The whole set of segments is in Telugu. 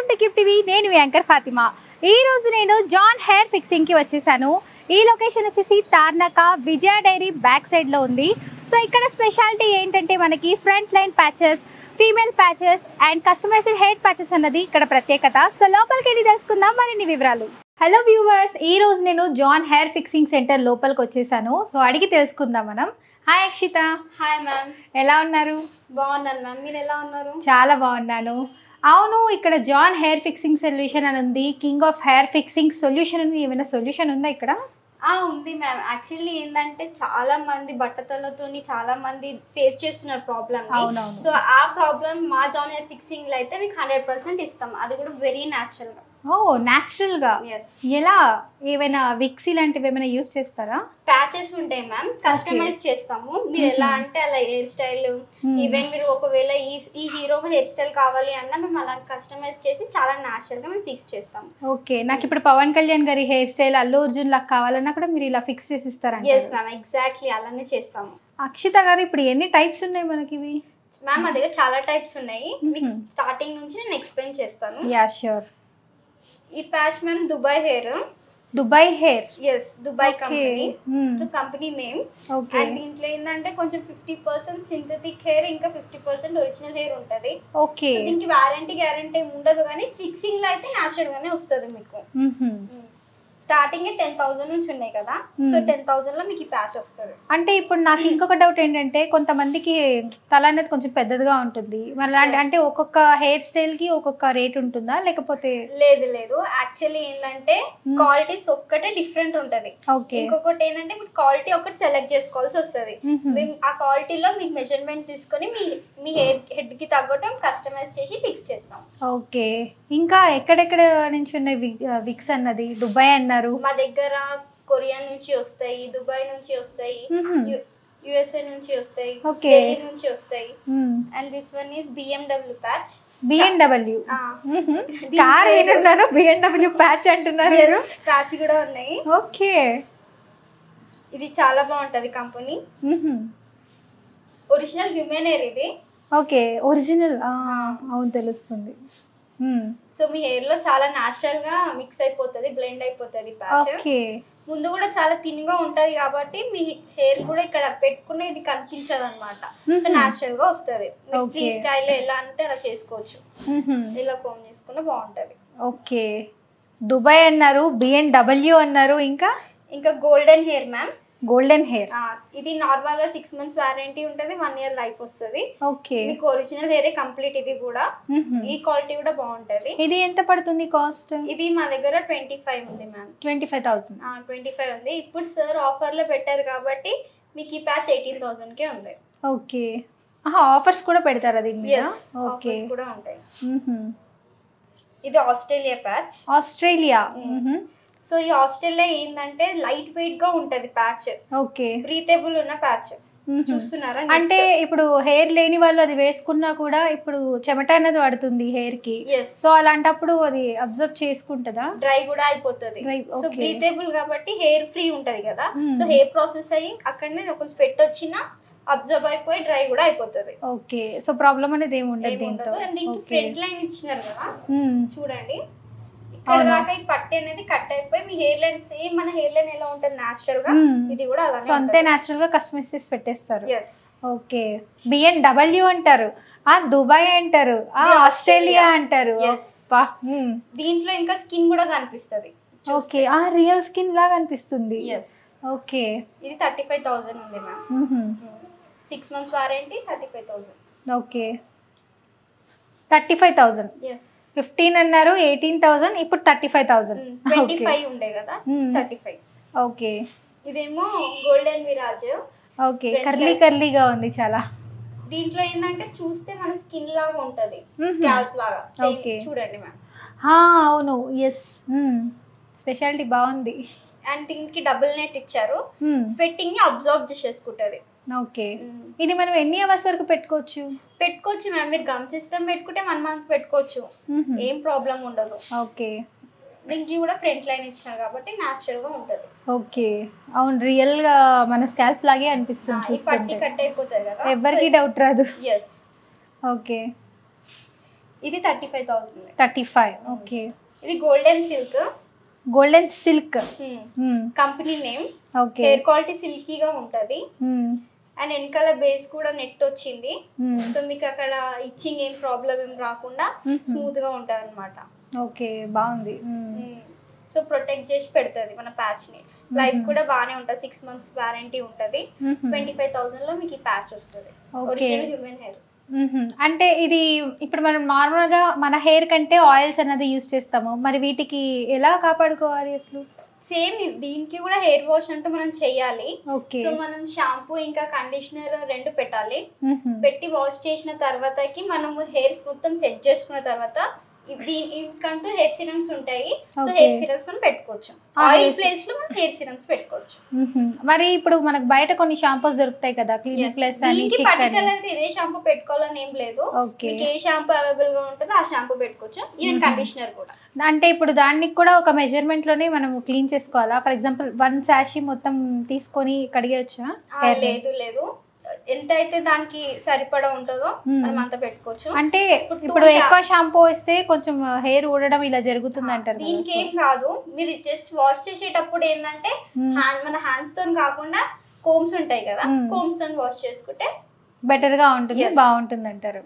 Welcome to gift TV. నేను మీ యాంకర్ ఫాతిమా. ఈ రోజు నేను జాన్ హెయిర్ ఫిక్సింగ్ కి వచ్చేసాను. ఈ లొకేషన్ వచ్చేసి Tarnaka Vijaya dairy back side లో ఉంది. సో ఇక్కడ స్పెషాలిటీ ఏంటంటే మనకి front line patches, female patches and customized hair patches అన్నది ఇక్కడ ప్రత్యేకత. సో లోపలికి వెళ్ళి తెలుసుకుందాం మరిన్ని వివరాలు. హలో వ్యూవర్స్, ఈ రోజు నేను జాన్ హెయిర్ ఫిక్సింగ్ సెంటర్ లోపలికి వచ్చేసాను. సో అడిగి తెలుసుకుందాం మనం. హాయ్ అక్షిత. Hi ma'am. ఎలా ఉన్నారు? బాగున్నాను మ్యామ్, మీరు ఎలా ఉన్నారు? చాలా బాగున్నాను. అవును, ఇక్కడ జాన్ హెయిర్ ఫిక్సింగ్ సొల్యూషన్ అని ఉంది, king of hair fixing solution ఉంది. ఏమైనా సొల్యూషన్ ఉందా ఇక్కడ? ఉంది మ్యామ్. యాక్చువల్లీ ఏంటంటే చాలా మంది బట్టతలతోని చాలా మంది ఫేస్ చేస్తున్నారు ప్రాబ్లమ్. అవునవును. సో ఆ ప్రాబ్లమ్ మా జాన్ హెయిర్ ఫిక్సింగ్ లో అయితే మీకు 100% ఇస్తాం. అది కూడా వెరీ న్యాచురల్ గా. ఓ, న్యాచురల్ గా. ఎలా? ఏమైనా విక్స్ ఇలాంటివి ఏమైనా యూస్ చేస్తారా? ప్యాచెస్ ఉంటాయి మ్యామ్, కస్టమైజ్ చేస్తాము. మీరు ఎలా అంటే అలా హెయిర్ స్టైల్, ఈవెన్ మీరు ఒకవేళ ఈ హీరో హెయిర్ స్టైల్ కావాలి అన్నా మేము అలా కస్టమైజ్ చేసి చాలా న్యాచురల్ గా మేము ఫిక్స్ చేస్తాం. ఓకే, నాకు ఇప్పుడు పవన్ కళ్యాణ్ గారి హెయిర్ స్టైల్, అల్లు అర్జున్ లాగా కావాలన్నా కూడా మీరు ఇలా ఫిక్స్ చేసి ఇస్తారా? ఎస్ మ్యామ్, ఎగ్జాక్ట్లీ అలానే చేస్తాము. అక్షిత గారు, ఇప్పుడు ఎన్ని టైప్స్ ఉన్నాయి మనకి ఇవి? మ్యామ్ మా దగ్గర చాలా టైప్స్ ఉన్నాయి. మీకు స్టార్టింగ్ నుంచి నేను ఎక్స్ప్లెయిన్ చేస్తాను. Ya sure. ఈ patch ma'am Dubai hair. Dubai hair? Yes, Dubai company, company name. And దీంట్లో ఏంటంటే కొంచెం 50% సింథటిక్ హెయిర్, ఇంకా 50% ఒరిజినల్ హెయిర్ ఉంటది. ఓకే, దీనికి గ్యారంటీ ఉండదు, కానీ ఫిక్సింగ్ లో అయితే న్యాచురల్ గానే వస్తుంది మీకు. స్టార్టింగ్ 10,000 నుంచి ఉన్నాయి కదా, సో 10,000 లో మీకు ఈ ప్యాచ్ వస్తుంది. అంటే ఇప్పుడు నాకు ఇంకొక డౌట్ ఏంటంటే, కొంతమందికి తల అనేది కొంచెం పెద్దదిగా ఉంటుంది, మరి అంటే ఒక్కొక్క హెయిర్ స్టైల్ కి ఒక్కొక్క రేట్ ఉంటుందా లేకపోతే? లేదు, యాక్చువల్లీ ఏంటంటే క్వాలిటీస్ ఒక్కటే డిఫరెంట్ ఉంటది. ఇంకొకటి ఏంటంటే మీరు క్వాలిటీ ఒకటి సెలెక్ట్ చేసుకోవాల్సి వస్తుంది. ఆ క్వాలిటీలో మీకు మెజర్మెంట్ తీసుకొని మీ హెడ్ కి తగ్గటం కస్టమైజ్ చేసి ఫిక్స్ చేస్తాం. ఓకే, ఇంకా ఎక్కడెక్కడ నుంచి ఉన్నాయి విక్స్ అన్నది? దుబాయ్ అన్నారు. మా దగ్గర కొరియా నుంచి వస్తాయి, దుబాయ్ నుంచి వస్తాయి, యుఎస్ఏ నుంచి వస్తాయి, ఢిల్లీ నుంచి వస్తాయి. And this one is BMW patch. BMW car ఏంటంటారు, BMW ప్యాచ్ అంటున్నారు. ప్యాచ్ కూడా ఉన్నాయి. ఓకే, ఇది చాలా బాగుంటది కంపెనీ. ఒరిజినల్ హ్యూమన్ హెయిర్ ఇది. Okay, original. అవును, తెలుస్తుంది. సో మీ హెయిర్ లో చాలా నాచురల్ గా మిక్స్ అయిపోతుంది, బ్లెండ్ అయిపోతుంది ప్యాచ్. ముందు కూడా చాలా థిన్ గా ఉంటది కాబట్టి మీ హెయిర్ కూడా ఇక్కడ పెట్టుకునేది కనిపించదు అనమాట. సో నాచురల్ గా వస్తుంది. ఫ్రీ స్టైల్ ఎలా అంటే అలా చేసుకోవచ్చు, ఇలా కోమ్ చేసుకున్నా బాగుంటది. ఓకే, దుబాయ్ అన్నారు, BMW అన్నారు, ఇంకా golden hair ma'am. Golden hair ఇది నార్మల్ గా 6 months వారంటీ ఉంటది, 1 year లైఫ్ వస్తుంది. ఓకే, మీకు ఒరిజినల్ హెయిర్ కంప్లీట్. ఇది కూడా ఈ క్వాలిటీ కూడా బాగుంటది. ఇది ఎంత పడుతుంది కాస్ట్? ఇది మా దగ్గర 25 ఉంది మ్యామ్. 25,000? 25 ఉంది. ఇప్పుడు సార్ ఆఫర్ లో పెట్టారు కాబట్టి మీకు ఈ ప్యాచ్ 18,000 కే ఉంది. ఓకే, ఆఫర్స్ కూడా పెడతారా దీని మీద? ఓకే, కూడా ఉంటాయి. ఇది ఆస్ట్రేలియా ప్యాచ్. ఆస్ట్రేలియా. సో ఈ ఆస్ట్రేలియా ఏంటంటే లైట్ వెయిట్ గా ఉంటది ప్యాచ్. ఓకే, బ్రీతేబుల్ ఉన్న ప్యాచ్. చూస్తున్నారా? అంటే ఇప్పుడు హెయిర్ లేని వాళ్ళు అది వేసుకున్నా కూడా ఇప్పుడు చెమట అనేది పడుతుంది హెయిర్ కి. సో అలాంటప్పుడు అది అబ్జర్వ్ చేసుకుంటదా? డ్రై కూడా అయిపోతుంది. సో బ్రీతేబుల్ కాబట్టి హెయిర్ ఫ్రీ ఉంటది కదా, సో హెయిర్ ప్రాసెస్ అయ్యి అక్కడనే ఒక స్వెట్ వచ్చినా అబ్జర్వ్ అయిపోయి డ్రై కూడా అయిపోతుంది. ఓకే, సో ప్రాబ్లం అనేది ఏమి ఉండదు దీంతో. దీనికి ఫ్రంట్ లైన్ ఇచ్చినారు కదా, చూడండి. ఇక్కడ దాకా ఈ పట్టి అనేది కట్ అయిపోయి మీ హెయిర్ లైన్ సేమ్ మన హెయిర్ లైన్ ఎలా ఉంటుంది నాచురల్ గా, ఇది కూడా అలానే. సో అంతే నాచురల్ గా కస్టమైజ్ చేసి పెట్టేస్తారు. ఓకే, BMW అంటారు, దుబాయ్ అంటారు, ఆస్ట్రేలియా అంటారు. దీంట్లో ఇంకా స్కిన్ కూడా కనిపిస్తుంది. ఓకే, రియల్ స్కిన్ లాగా అనిపిస్తుంది. ఓకే, ఇది 35,000 ఉంది మ్యామ్. 6 months warranty, 35,000. ఓకే, 35,000. 15 అన్నారు, 18,000, ఇప్పుడు 35,000. 25 ఉండే కదా, 35. ఓకే, ఇదేమో గోల్డెన్ విరాజ్. ఓకే, కర్లీగా ఉంది చాలా. దీంట్లో ఏంటంటే చూస్తే మన స్కిన్ లాగా ఉంటది, స్కాల్ప్ లాగా. చూడండి మ్యామ్. అవును, ఎస్, స్పెషాలిటీ బాగుంది. అండ్ దీనికి డబుల్ నెట్ ఇచ్చారు, స్వెట్టింగ్ ని అబ్జర్వ్ చేసుకుంటది. ఓకే, ఇది మనం ఎన్ని అవర్స్ వరకు పెట్టుకోవచ్చు మ్యామ్? మీరు గమ్ సిస్టమ్ పెట్టుకుంటే 1 month పెట్టుకోవచ్చు, ఏం ప్రాబ్లం ఉండదు. ఓకే, దీనికి కూడా ఫ్రంట్ లైన్ ఇచ్చినారు కాబట్టి న్యాచురల్ గా ఉంటది. ఓకే, అవును, రియల్ గా మన స్కాల్ప్ లాగే అనిపిస్తుంది. పట్టి కట్ అయిపోతుంది కదా, ఎవరికి డౌట్ రాదు. yes. ఓకే, ఇది 35,000. 35. ఓకే. ఇది golden silk. Golden silk company name. Okay. Hair quality సిల్కీగా ఉంటది. అండ్ వెనకాల బేస్ కూడా నెట్ వచ్చింది. సో మీకు అక్కడ ఇచ్చింగ్ ఏం ప్రాబ్లం ఏం రాకుండా స్మూత్ గా ఉంటది అనమాట. ఓకే, బాగుంది. సో ప్రొటెక్ట్ చేసి పెడుతుంది మన ప్యాచ్ ని. లైఫ్ కూడా బాగానే ఉంటుంది. 6 months వారంటీ ఉంటది. 25,000 లో మీకు ఈ ప్యాచ్ వస్తుంది. Original human hair. అంటే ఇది ఇప్పుడు మనం నార్మల్ గా మన హెయిర్ కంటే ఆయిల్స్ అనేది యూస్ చేస్తాము, మరి వీటికి ఎలా కాపాడుకోవాలి అసలు? సేమ్ దీనికి కూడా హెయిర్ వాష్ అంటూ మనం చెయ్యాలి. ఓకే. సో మనం షాంపూ ఇంకా కండిషనర్ 2 పెట్టాలి. పెట్టి వాష్ చేసిన తర్వాతకి మనము హెయిర్స్ మొత్తం సెట్ చేసుకున్న తర్వాత ఇంకంటూ హెయిర్ సిరమ్స్ ఉంటాయి. సో హెయిర్ సిరమ్స్ మనం పెట్టుకోవచ్చు. ఆయిల్ ప్లేస్ లో మనం హెయిర్ సిరమ్స్ పెట్టుకోవచ్చు. మరి ఇప్పుడు మనకు బయట కొన్ని షాంపూస్ దొరుకుతాయి కదా, క్లినిక్ ప్లస్ అని, పర్టికులర్ ఇదే షాంపూ పెట్టుకోవాలని ఏం లేదు. మీకు ఏ షాంపూ అవైలబుల్ గా ఉంటుందో ఆ షాంపూ పెట్టుకోవచ్చు. ఈవెన్ కండిషనర్ కూడా. అంటే ఇప్పుడు దానికి కూడా ఒక మెజర్మెంట్ లోనే మనం క్లీన్ చేసుకోవాలా? ఫర్ ఎగ్జాంపుల్ 1 sachet మొత్తం తీసుకొని కడిగేయచ్చా? లేదు, ఎంత అయితే దానికి సరిపడా ఉంటుందో మనం అంత పెట్టుకోవచ్చు. అంటే ఇప్పుడు ఎక్కువ షాంపూ వేస్తే కొంచెం హెయిర్ ఊడడం ఇలా జరుగుతుంది అంటారు. దీనికి ఏం కాదు. మీరు జస్ట్ వాష్ చేసేటప్పుడు ఏంటంటే మన హ్యాండ్స్ తో కాకుండా కోమ్స్ ఉంటాయి కదా, కోమ్స్ తో వాష్ చేసుకుంటే బెటర్ గా ఉంటుంది, బాగుంటుంది అంటారు.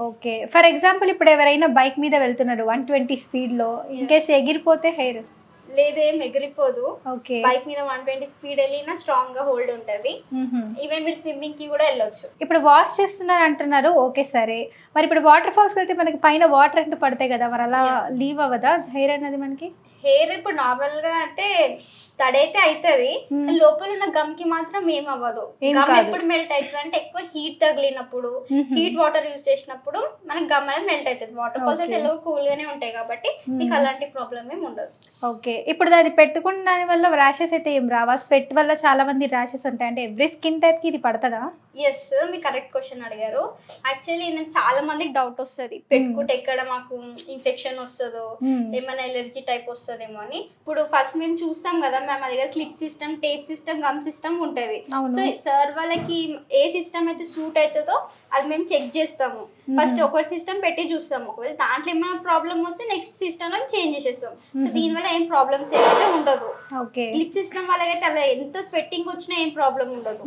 ఓకే. ఫర్ ఎగ్జాంపుల్ ఇప్పుడు ఎవరైనా బైక్ మీద వెళ్తున్నారు 120 స్పీడ్ లో, ఇన్ కేసు ఎగిరిపోతే హెయిర్? లేదేం ఎగిరిపోదు. ఓకే. బైక్ మీద 120 స్పీడ్ వెళ్ళినా స్ట్రాంగ్ గా హోల్డ్ ఉంటది. ఈవెన్ మీరు స్విమ్మింగ్ కి కూడా వెళ్ళొచ్చు. ఇప్పుడు వాష్ చేస్తున్నారు అంటున్నారు, ఓకే సరే. మరి ఇప్పుడు వాటర్ ఫాల్స్ వెళ్తే మనకి పైన వాటర్ అంటూ పడతాయి కదా, మరి అలా లీవ్ అవ్వదా హెయిర్ అనేది మనకి? హెయిర్ ఇప్పుడు నార్మల్ గా అంటే తడైతే అవుతుంది, లోపల ఉన్న గమ్ కి మాత్రం ఏం అవ్వదు. గమ్ ఎప్పుడు మెల్ట్ అవుతుంది అంటే ఎక్కువ హీట్ తగిలినప్పుడు, హీట్ వాటర్ యూజ్ చేసినప్పుడు మనకి గమ్ అనేది మెల్ట్ అవుతుంది. వాటర్ ఫాల్స్ అయితే ఎలాగో కూల్ గానే ఉంటాయి కాబట్టి మీకు అలాంటి ప్రాబ్లమ్ ఏమి ఉండదు. ఓకే. ఇప్పుడు అది పెట్టుకున్న దాని వల్ల ర్యాషెస్ అయితే ఏం రావా? స్వెట్ వల్ల చాలా మంది ర్యాషెస్ ఉంటాయి, అంటే ఎవ్రీ స్కిన్ టైప్ కి ఇది పడుతుందా? ఎస్, మీరు కరెక్ట్ క్వశ్చన్ అడిగారు. యాక్చువల్లీ నేను చాలా మందికి డౌట్ వస్తుంది, పెట్టుకుంటే ఎక్కడ మాకు ఇన్ఫెక్షన్ వస్తుందో, ఏమైనా ఎలర్జీ టైప్ వస్తుందేమో అని. ఇప్పుడు ఫస్ట్ మేము చూస్తాం కదా, మా దగ్గర clip system, tape system, gum system ఉంటది. సో సార్ వాళ్ళకి ఏ సిస్టమ్ అయితే సూట్ అవుతుందో అది మేము చెక్ చేస్తాము. ఫస్ట్ ఒకటి సిస్టమ్ పెట్టి చూస్తాము. ఒకవేళ దాంట్లో ఏమైనా ప్రాబ్లమ్ వస్తే నెక్స్ట్ సిస్టమ్ లో చేంజ్ చేసేస్తాం. సో దీనివల్ల ఏం ప్రాబ్లమ్స్ ఏమైతే ఉండదు. క్లిప్ సిస్టమ్ వాళ్ళకైతే అలా ఎంత స్వెట్టింగ్ వచ్చినా ఏం ప్రాబ్లం ఉండదు.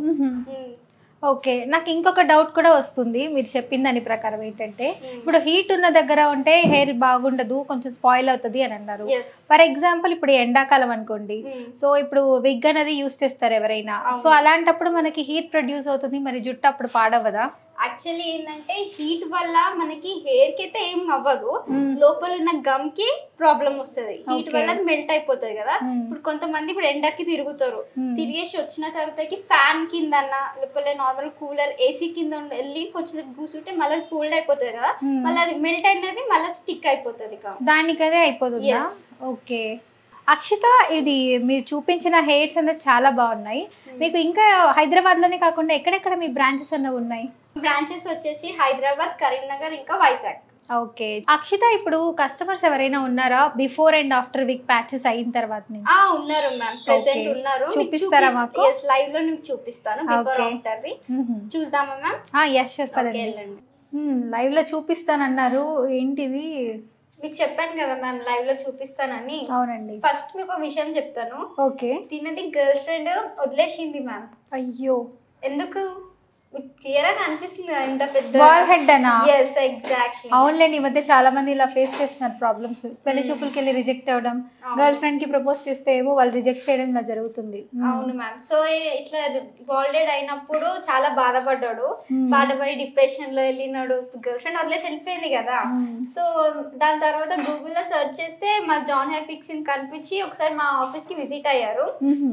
ఓకే. నాకు ఇంకొక డౌట్ కూడా వస్తుంది మీరు చెప్పిన దాని ప్రకారం ఏంటంటే, ఇప్పుడు హీట్ ఉన్న దగ్గర ఉంటే హెయిర్ బాగుండదు, కొంచెం స్పాయిల్ అవుతుంది అని అన్నారు. ఫర్ ఎగ్జాంపుల్ ఇప్పుడు ఎండాకాలం అనుకోండి, సో ఇప్పుడు విగ్ అనేది యూస్ చేస్తారు ఎవరైనా, సో అలాంటప్పుడు మనకి హీట్ ప్రొడ్యూస్ అవుతుంది, మరి జుట్టు అప్పుడు పాడవదా? యాక్చువల్లీ ఏంటంటే హీట్ వల్ల మనకి హెయిర్ కి అయితే ఏం అవ్వదు, లోపల ఉన్న గమ్ కి ప్రాబ్లం వస్తుంది. హీట్ వల్ల మెల్ట్ అయిపోతుంది కదా. ఇప్పుడు కొంతమంది ఇప్పుడు ఎండకి తిరుగుతారు, తిరిగేసి వచ్చిన తర్వాతకి ఫ్యాన్ కింద లేకపోతే నార్మల్ కూలర్ ఏసీ కింద వెళ్ళి కొంచెం కూర్చుంటే మళ్ళీ కూల్డ్ అయిపోతుంది కదా, మళ్ళీ అది మెల్ట్ అయినది మళ్ళీ స్టిక్ అయిపోతుంది, దానికి అదే అయిపోతుంది. ఓకే. అక్షిత, ఇది మీరు చూపించిన హెయిర్స్ అనేది చాలా బాగున్నాయి. మీకు ఇంకా హైదరాబాద్ లోనే కాకుండా ఎక్కడెక్కడ మీ బ్రాంచెస్ అన్నవి ఉన్నాయి? బ్రాంచెస్ వచ్చేసి హైదరాబాద్, కరీంనగర్, ఇంకా వైజాగ్. ఓకే. అక్షిత, ఇప్పుడు కస్టమర్స్ ఎవరైనా ఉన్నారా before and after week patches అయిన తర్వాత? ఉన్నారు మ్యామ్, ప్రెజెంట్ ఉన్నారు. చూపిస్తారా మాకు? లైవ్ లో మీకు చూపిస్తాను బిఫోర్ ఆఫ్టర్ వి. చూద్దామా మ్యామ్? yes sure, వెళ్ళండి. లైవ్ లో చూపిస్తానన్నారు, ఏంటిది? మీకు చెప్పాను కదా మ్యామ్ లైవ్ లో చూపిస్తానని. అవునండి. ఫస్ట్ మీకు విషయం చెప్తాను. ఓకే. తినది గర్ల్ ఫ్రెండ్ వదిలేసింది మ్యామ్. అయ్యో, ఎందుకు? క్లియర్ గా అనిపిస్తుంది ఇంత పెద్ద బాల్ హెడ్ అనా? yes exactly. అవునులేండి, ఈ మధ్య చాలా మంది ఇలా ఫేస్ చేస్తున్నారు ప్రాబ్లమ్స్. పెళ్లి చూపులకి వెళ్ళి రిజెక్ట్ అవ్వడం, గర్ల్ ఫ్రెండ్ కి ప్రపోజ్ చేస్తే ఏమో వాళ్ళు రిజెక్ట్ చేయడం ఇలా జరుగుతుంది. అవును మ్యామ్. సో ఇట్లా బాల్డెడ్ అయినప్పుడు చాలా బాధపడ్డాడు, బాధపడి డిప్రెషన్ లో వెళ్ళినాడు. గర్ల్ ఫ్రెండ్ వదిలేసి వెళ్ళిపోయింది కదా. సో దాని తర్వాత గూగుల్లో సెర్చ్ చేస్తే మా జాన్ హెయిర్ ఫిక్సింగ్ కనిపించి ఒకసారి మా ఆఫీస్ కి విజిట్ అయ్యారు.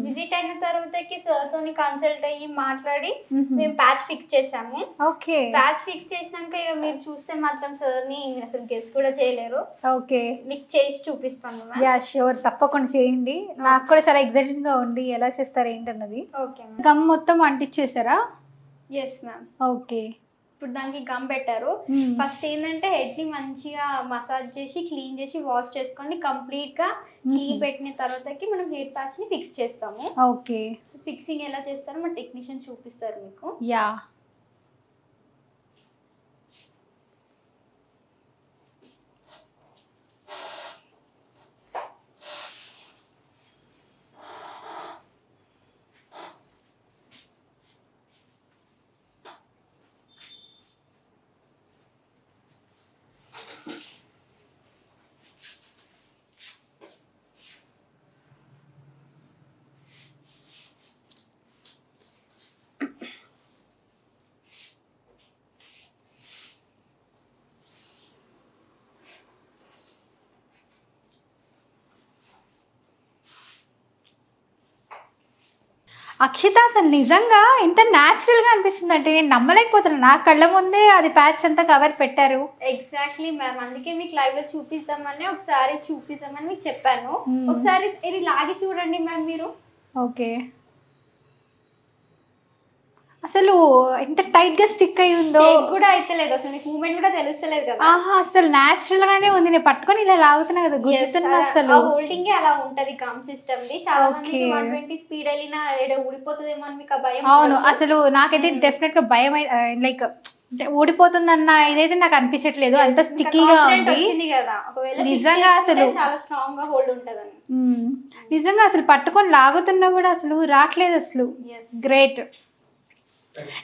విజిట్ అయిన తర్వాతకి సార్ తోని కన్సల్ట్ అయ్యి మాట్లాడి మేము ప్యాచ్ ఫిక్స్ చేసాము. ఓకే. ప్యాచ్ ఫిక్స్ చేసినాక మీరు చూస్తే మాత్రం సార్ ని అసలు గెస్ కూడా చేయలేరు. ఓకే, మీకు చేసి చూపిస్తాను. యా ష్యూర్, తప్పకుండా చేయండి. నాకు కూడా చాలా ఎక్సైటింగ్ గా ఉంది ఎలా చేస్తారు ఏంటన్నది. ఓకే. గమ్ మొత్తం అంటించేసారా? Yes ma'am. ఓకే. ఇప్పుడు దానికి గమ్ పెట్టారు. ఫస్ట్ ఏంటంటే హెడ్ ని మంచిగా మసాజ్ చేసి క్లీన్ చేసి వాష్ చేసుకోండి. కంప్లీట్ గా క్లీన్ పెట్టిన తర్వాతకి మనం హెయిర్ ప్యాచ్ ని ఫిక్స్ చేస్తాము. ఓకే. సో ఫిక్సింగ్ ఎలా చేస్తారో మా టెక్నీషియన్ చూపిస్తారు మీకు. యా. అక్షిత అసలు నిజంగా ఎంత న్యాచురల్ గా అనిపిస్తుంది అంటే నేను నమ్మలేకపోతున్నాను. నా కళ్ళ ముందే అది ప్యాచ్ అంతా కవర్ పెట్టారు. ఎగ్జాక్ట్లీ మ్యామ్, అందుకే మీకు లైవ్ లో చూపిస్తామని మీకు చెప్పాను. ఒకసారి ఇది లాగి చూడండి మ్యామ్ మీరు. ఓకే, అసలు ఎంత టైట్ గా స్టిక్ అయి ఉందో కూడా అయితే లేదు, అసలు మీకు మూమెంట్ కూడా తెలుస్తలేదు కదా. అసలు న్యాచురల్ గానే ఉంది. నేను పట్టుకొని ఇలా లాగుతున్నా కదా, గుర్తున్నా. అసలు హోల్డింగ్ అలా ఉంటది గమ్ సిస్టమ్ ది. చాలా మంది 120 స్పీడ్ వెళ్ళినా ఊడిపోతుందేమో అని మీకు భయం. అవును, అసలు నాకైతే డెఫినెట్ గా భయం, లైక్ ఊడిపోతుందన్న ఇదైతే నాకు అనిపించట్లేదు. అంత స్టిక్కీగా ఉంది నిజంగా. అసలు చాలా స్ట్రాంగ్ గా హోల్డ్ ఉంటదని నిజంగా అసలు పట్టుకొని లాగుతున్నా కూడా అసలు రావట్లేదు. అసలు గ్రేట్.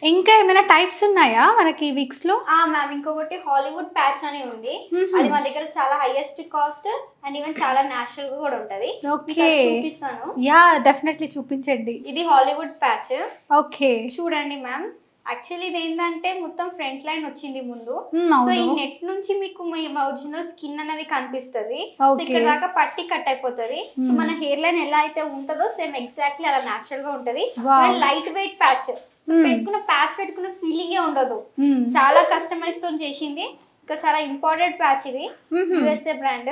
ఇంకా ఏమైనా టైప్స్ ఉన్నాయా మనకి విక్స్ లో? మ్యామ్, ఇంకొకటి హాలీవుడ్ ప్యాచ్ అని ఉంది. అది మా దగ్గర చాలా హైయెస్ట్ కాస్ట్ అండ్ ఈవెన్ చాలా నేచురల్ గా కూడా ఉంటది. ఓకే, చూపిస్తాను. యా డెఫినెట్లీ చూపించండి. ఇది హాలీవుడ్ ప్యాచ్. ఓకే, చూడండి మ్యామ్. యాక్చువల్లీ ఇది ఏంటంటే మొత్తం ఫ్రంట్ లైన్ వచ్చింది ముందు. సో ఈ నెట్ నుంచి మీకు ఒరిజినల్ స్కిన్ అనేది కనిపిస్తుంది. ఇక్కడ దాకా పట్టి కట్ అయిపోతుంది. మన హెయిర్ లైన్ ఎలా అయితే ఉంటుందో సేమ్ ఎగ్జాక్ట్లీ అలా నేచురల్ గా ఉంటది. లైట్ వెయిట్ ప్యాచ్, పెట్టుకున్న ఫీలింగే ఉండదు. చాలా కస్టమైజ్ తో చేసింది. ఇంకా చాలా ఇంపార్టెంట్ ప్యాచ్ ఇది, యుఎస్ఏ బ్రాండ్.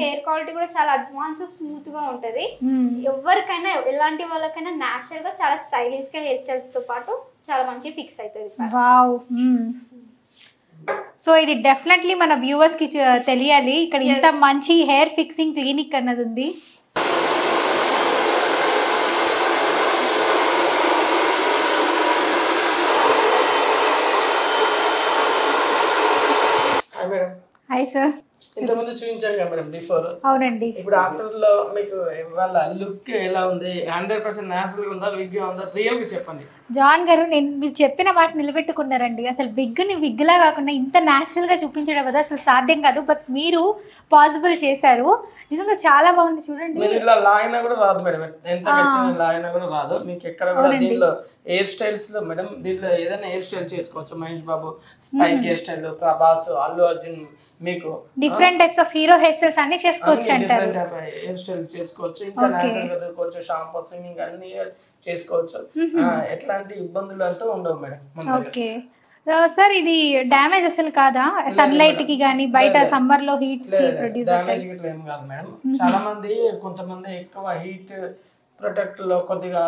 హెయిర్ క్వాలిటీ కూడా చాలా అడ్వాన్స్ స్మూత్ గా ఉంటది. ఎవరికైనా ఎలాంటి వాళ్ళకైనా నేచురల్ గా చాలా స్టైలిష్ గా హెయిర్ స్టైల్స్ తో పాటు చాలా మంచి ఫిక్స్ అవుతుంది. వావ్. సో ఇది డెఫినెట్లీ మన వ్యూవర్స్ కి తెలియాలి, ఇక్కడ ఇంత మంచి హెయిర్ ఫిక్సింగ్ క్లినిక్ అన్నది ఉంది. Hi sir. ఇంతకుముందు చూపించాను కదా మేడం బిఫోర్. అవునండి. ఇప్పుడు ఆఫ్టర్ లో మీకు వాళ్ళ లుక్ ఎలా ఉంది? 100% న్యాచురల్ గా ఉందా, విగ్ గా ఉందా? రియల్ గా చెప్పండి. జాన్ గారు, నేను మీరు చెప్పిన మాట నిలబెట్టుకున్నారండి. అసలు విగ్ని విగ్లా కాకుండా ఇంత న్యాచురల్ గా చూపించడం కదా అసలు సాధ్యం కాదు. బట్ మీరు పాసిబుల్ చేశారు. నిజంగా చాలా బాగుంది. చూడండి, మీరు ఇలా లాగినా కూడా రాదు మేడం, ఎంత లాగినా కూడా రాదు మీకు ఎక్కడ కూడా. దీనిలో హెయిర్ స్టైల్స్ లో మేడం, దీంట్లో ఏదైనా హెయిర్ స్టైల్ చేసుకోవచ్చు. Mahesh Babu spike hair style, Prabhas, Allu Arjun, మీకు different types of hero hair styles అన్ని చేసుకోవచ్చు అంటారు. హెయిర్ స్టైల్ చేసుకోవచ్చు. ఇంకా నేచురల్ గా దొరకవచ్చు. షాంపూ, స్విమ్మింగ్ అన్ని చేసుకోవచ్చు. ఎట్లాంటి ఇబ్బందులు అంటూ ఉండవు మేడం. ఓకే సార్, ఇది డ్యామేజ్ అసలు కాదా? సన్లైట్ కి గానీ బయట సమ్మర్ లో హీట్స్ కి ప్రొడ్యూస్ డ్యామేజ్ గిట్లా ఏం కాదు మేడం. చాలా మంది కొంతమంది ఎక్కువ హీట్ ప్రొటెక్ట్ లో కొద్దిగా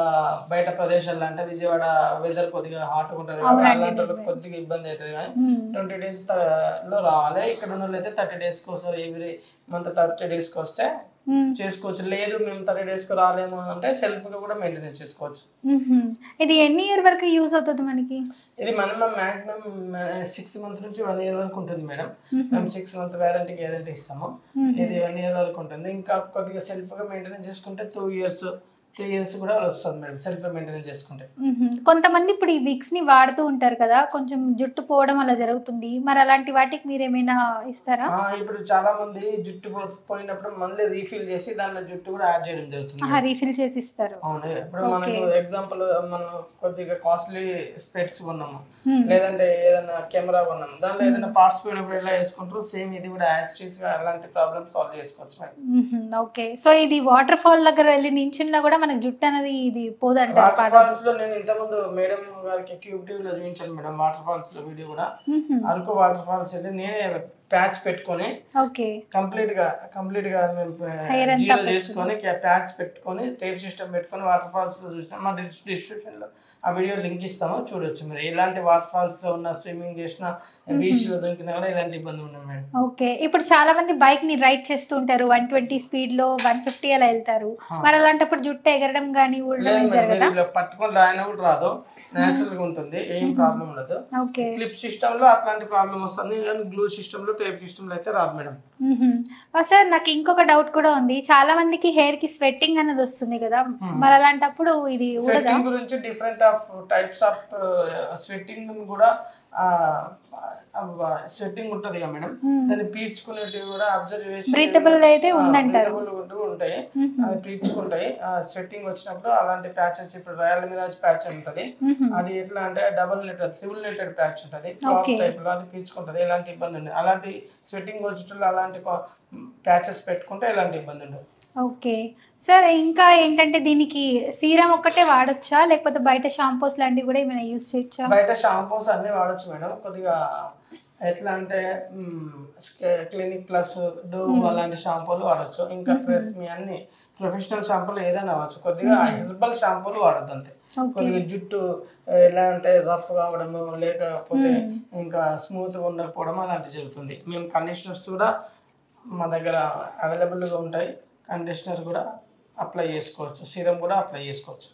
బయట ప్రదేశాల్లో, అంటే విజయవాడ వెదర్ కొద్దిగా హాట్ ఉంటుంది, అలాంటి కొద్దిగా ఇబ్బంది అవుతుంది. కానీ 20 days లో రావాలి. ఇక్కడ ఉన్న వాళ్ళు అయితే 30 days కి వస్తారు. ఎవ్రీ మంత్ 30 days కి వస్తే చేసుకోవచ్చు. లేదు మేము 30 days కు రాలేము అంటే సెల్ఫ్ గా కూడా మెయింటైన్ చేసుకోవచ్చు. ఇది ఎన్ని ఇయర్ వరకు యూజ్ అవుతుంది మనకి? ఇది మినిమం మాక్సిమం 6 months నుంచి 1 year వరకు ఉంటుంది మేడం. మేము 6 months గ్యారంటీ ఇస్తాము. ఇది 1 year వరకు ఉంటుంది. ఇంకా కొద్దిగా సెల్ఫ్ గా మెయింటైన్ చేసుకుంటే 2 years 3 years కూడా వస్తుంది మేడం, సెల్ఫ్ మెయింటైన్ చేసుకుంటే. కొంతమంది ఇప్పుడు ఈ విక్స్ ని వాడుతూ ఉంటారు కదా, కొంచెం జుట్టు పోవడం అలా జరుగుతుంది. మరి అలాంటి వాటికి మీరు ఏమైనా ఇస్తారా? ఇప్పుడు చాలా మంది జుట్టు పోయినప్పుడు మళ్ళీ రీఫిల్ చేసి దాంట్లో జుట్టు కూడా యాడ్ చేయడం జరుగుతుంది. రీఫిల్ చేసి ఇస్తారు. అవును. ఇప్పుడు మనకు ఎగ్జాంపుల్ మనం కొద్దిగా కాస్ట్లీ స్పెట్స్ కొన్నాము, లేదంటే ఏదైనా కెమెరా కొన్నాము, దాంట్లో ఏదైనా పార్ట్స్ పోయినప్పుడు ఎలా వేసుకుంటారు, సేమ్ ఇది కూడా యాస్టీస్ గా అలాంటి ప్రాబ్లమ్ సాల్వ్ చేసుకోవచ్చు మేడం. ఓకే, సో ఇది వాటర్ ఫాల్ దగ్గర వెళ్ళి నించున్నా కూడా మనకి జుట్టు అనేది ఇది పోదంటారు. వాటర్ ఫాల్స్ లో నేను ఇంతకుముందు మేడం గారికి క్యూబ్ టీవీ లో చూపించాను మేడం, వాటర్ ఫాల్స్ లో వీడియో కూడా. అరకు వాటర్ ఫాల్స్ వెళ్ళి నేనే ప్యాచ్ పెట్టుకొని కంప్లీట్ గా మేము జీరో చేసుకొని ప్యాచ్ పెట్టుకొని టేప్ సిస్టమ్ పెట్టుకొని వాటర్ ఫాల్స్ లో చూసినా మా డిస్క్రిప్షన్ లో ఆ వీడియో లింక్ ఇస్తాము, చూడొచ్చు మీరు. ఇలాంటి వాటర్ ఫాల్స్ లో ఉన్న, స్విమ్మింగ్ చేసిన, బీచ్ లో దొరికినా కూడా ఇలాంటి ఇబ్బంది ఉండదు మేడం. ఓకే, ఇప్పుడు చాలా మంది బైక్ ని రైడ్ చేస్తూ ఉంటారు, 120 స్పీడ్ లో 150 అలా వెళ్తారు. మరి అలాంటప్పుడు జుట్టు ఎగరడం గానీ ఊడడం జరగదా? పట్టుకొని లాగినా కూడా రాదు, నేచురల్ గా ఉంటుంది, ఏం ప్రాబ్లం ఉండదు. క్లిప్ సిస్టమ్ లో అట్లాంటి ప్రాబ్లం వస్తుంది, కానీ గ్లూ సిస్టమ్ లో, టేప్ సిస్టమ్ లో అయితే రాదు మేడం. సార్, నాకు ఇంకొక డౌట్ కూడా ఉంది. చాలా మందికి హెయిర్ కి స్వెట్టింగ్ అనేది వస్తుంది కదా, మరి అలాంటప్పుడు ఇది స్వెట్టింగ్ గురించి డిఫరెంట్ టైప్స్ ఆఫ్ స్వెట్టింగ్ కూడా స్వెట్టింగ్ ఉంటది కదా మేడం, దాన్ని పీల్చుకునేటివి కూడా అబ్జర్వ్ చేసి బ్రీతబుల్ అయితే ఉందంటారు, ఉంటాయి, అది పీల్చుకుంటాయి. స్వెట్టింగ్ వచ్చినప్పుడు అలాంటి ప్యాచెస్, ఇప్పుడు రాయల్ మిరాజ్ ప్యాచ్ ఉంటది, అది ఎట్లా అంటే ట్రిపుల్ నెటెడ్ ప్యాచ్ ఉంటది, క్లాత్ టైప్ లో, అది పీల్చుకుంటది, ఎలాంటి ఇబ్బంది ఉంది. అలాంటి స్వెట్టింగ్ వచ్చేటప్పుడు అలాంటి ప్యాచెస్ పెట్టుకుంటే ఎలాంటి ఇబ్బంది ఉండదు. ఓకే సార్, ఇంకా ఏంటంటే దీనికి సీరం ఒక్కటే వాడొచ్చా లేకపోతే బయట షాంపూస్ లాంటివి కూడా ఏమైనా యూజ్ చేయొచ్చా? బయట షాంపూస్ అన్నీ వాడచ్చు మేడం. కొద్దిగా ఎట్లా అంటే క్లినిక్ ప్లస్ డోవ్ అలాంటి షాంపూలు వాడచ్చు. ఇంకా ట్రెస్మీ అన్ని ప్రొఫెషనల్ షాంపూలు ఏదైనా వాడచ్చు. కొద్దిగా హెర్బల్ షాంపూలు వాడద్దు అంతే. కొద్దిగా జుట్టు ఎలా అంటే రఫ్ కావడము లేకపోతే ఇంకా స్మూత్గా ఉండకపోవడం అలాంటివి జరుగుతుంది. మేము కండిషనర్స్ కూడా మా దగ్గర అవైలబుల్గా ఉంటాయి. కండిషనర్ కూడా అప్లై చేసుకోవచ్చు, సీరం కూడా అప్లై చేసుకోవచ్చు.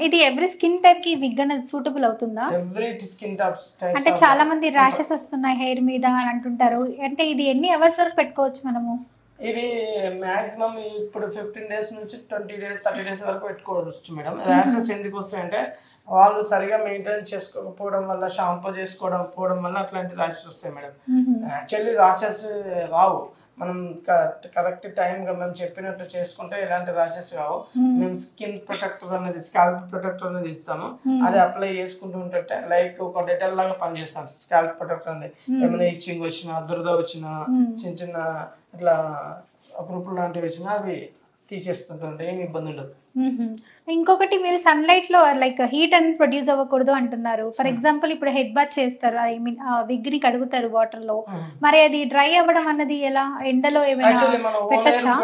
ఇది ఎవ్రీ స్కిన్ టైప్ కి విగ్ అనేది సూటబుల్ అవుతుందా? Every skin type. అంటే చాలా మంది ర్యాషెస్ వస్తున్నాయి హెయిర్ మీద అని అంటుంటారు. అంటే ఇది ఎన్ని అవర్స్ వరకు పెట్టుకోవచ్చు మనము? ఇది మాక్సిమం ఇప్పుడు 15 days నుంచి 20 days 30 days వరకు పెట్టుకోవచ్చు మేడం. ర్యాషెస్ ఎందుకు వస్తాయంటే వాళ్ళు సరిగా మెయింటైన్ చేసుకోకపోవడం వల్ల, షాంపూ చేసుకోవడం వల్ల అట్లాంటి ర్యాషెస్ వస్తాయి మేడం. యాక్చువల్లీ ర్యాషెస్ రావు, మనం కరెక్ట్ టైంగా మేము చెప్పినట్టు చేసుకుంటే ఎలాంటి ర్యాషెస్ కావు. మేము స్కిన్ ప్రొటెక్టర్ అనేది, స్కాల్ప్ ప్రొటెక్టర్ అనేది ఇస్తాము. అది అప్లై చేసుకుంటూ ఉంటే లైక్ ఒక డెటాల్ లాగా పనిచేస్తాం. స్కాల్ప్ ప్రొటెక్టర్ అనేది ఏమైనా ఇచ్చింగ్ వచ్చినా, దురద వచ్చినా, చిన్న చిన్న ఇట్లా గ్రూపులు లాంటివి వచ్చినా అవి తీసేస్తుంటే ఏమి ఇబ్బంది ఉండదు. ఇంకొకటి, మీరు సన్లైట్ లో లైక్ హీట్ అనేది ప్రొడ్యూస్ అవ్వకూడదు అంటున్నారు. ఫర్ ఎగ్జాంపుల్ ఇప్పుడు హెడ్ బాత్ చేస్తారు, ఐ మీన్ విగ్ ని కడుగుతారు వాటర్ లో, మరి అది డ్రై అవ్వడం అన్నది ఎలా? ఎండలో ఏమైనా పెట్టచ్చా?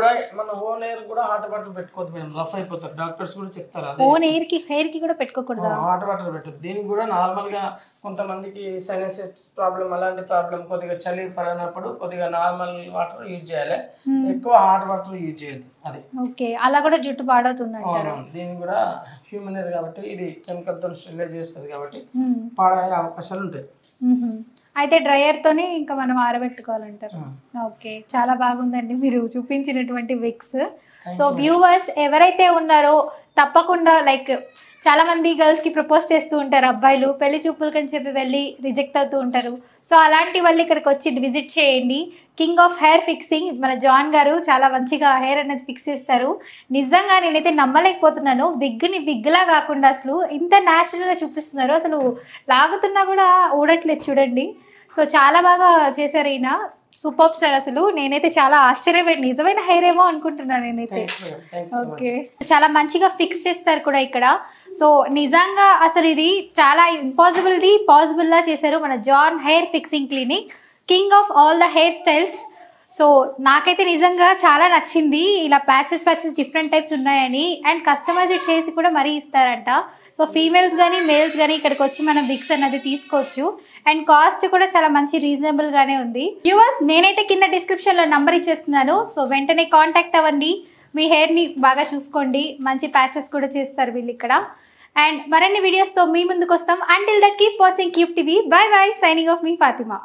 మన ఓన్ ఎయిర్ కూడా హాట్ వాటర్ పెట్టుకోవద్దు మేడం, రఫ్ అయిపోతారు. డాక్టర్స్ కూడా చెప్తారు ఓన్ హెయిర్ కి కూడా పెట్టుకోకూడదు, హాట్ వాటర్ పెట్టదు. దీనికి కూడా నార్మల్ గా కొంతమందికి సైనసైటిస్ ప్రాబ్లం అలాంటి ప్రాబ్లం కొద్దిగా చలి పడినప్పుడు కొద్దిగా నార్మల్ వాటర్ యూజ్ చేయాలి, ఎక్కువ హాట్ వాటర్ యూజ్ చేయదు. అది ఓకే, అలా కూడా జుట్టు పాడవుతుంది అంటారు. దీనికి కూడా హ్యూమన్ ఎయిర్ కాబట్టి ఇది కెమికల్ తో స్టెరిలైజ్ చేస్తుంది కాబట్టి పాడయ్యే అవకాశాలు ఉంటాయి. అయితే డ్రైయర్ తోనే ఇంకా మనం ఆరబెట్టుకోవాలంటారు. ఓకే, చాలా బాగుందండి మీరు చూపించినటువంటి విక్స్. సో వ్యూవర్స్ ఎవరైతే ఉన్నారో తప్పకుండా లైక్ చాలా మంది గర్ల్స్ కి ప్రపోజ్ చేస్తూ ఉంటారు అబ్బాయిలు, పెళ్లి చూపులకి అని చెప్పి వెళ్ళి రిజెక్ట్ అవుతూ ఉంటారు. సో అలాంటి వాళ్ళు ఇక్కడికి వచ్చి విజిట్ చేయండి. కింగ్ ఆఫ్ హెయిర్ ఫిక్సింగ్ మన జాన్ గారు చాలా మంచిగా హెయిర్ అనేది ఫిక్స్ చేస్తారు. నిజంగా నేనైతే నమ్మలేకపోతున్నాను, విగ్ని విగ్లా కాకుండా అసలు ఇంత న్యాచురల్గా చూపిస్తున్నారు. అసలు లాగుతున్నా కూడా ఊడట్లేదు చూడండి. సో చాలా బాగా చేశారు ఈయన, సూపర్ సార్. అసలు నేనైతే చాలా ఆశ్చర్యపోయింది, నిజమైన హెయిర్ ఏమో అనుకుంటున్నాను నేనైతే. ఓకే, చాలా మంచిగా ఫిక్స్ చేస్తారు కూడా ఇక్కడ. సో నిజంగా అసలు ఇది చాలా ఇంపాసిబుల్ది పాసిబుల్ లా చేశారు మన John hair fixing clinic, king of all the hair styles. So నాకైతే నిజంగా చాలా నచ్చింది, ఇలా ప్యాచెస్ డిఫరెంట్ టైప్స్ ఉన్నాయని, అండ్ కస్టమైజ్ చేసి కూడా మరీ ఇస్తారంట. సో ఫీమేల్స్ కానీ మేల్స్ కానీ ఇక్కడికి వచ్చి మనం విక్స్ అనేది తీసుకోవచ్చు, అండ్ కాస్ట్ కూడా చాలా మంచి రీజనబుల్ గానే ఉంది. వ్యూవర్స్ నేనైతే కింద డిస్క్రిప్షన్ లో నంబర్ ఇచ్చేస్తున్నాను, సో వెంటనే కాంటాక్ట్ అవ్వండి, మీ హెయిర్ ని బాగా చూసుకోండి. మంచి ప్యాచెస్ కూడా చేస్తారు వీళ్ళు ఇక్కడ. అండ్ మరిన్ని వీడియోస్ తో మీ ముందుకు వస్తాం. Until that keep watching cube TV. By by, signing off me Fatima.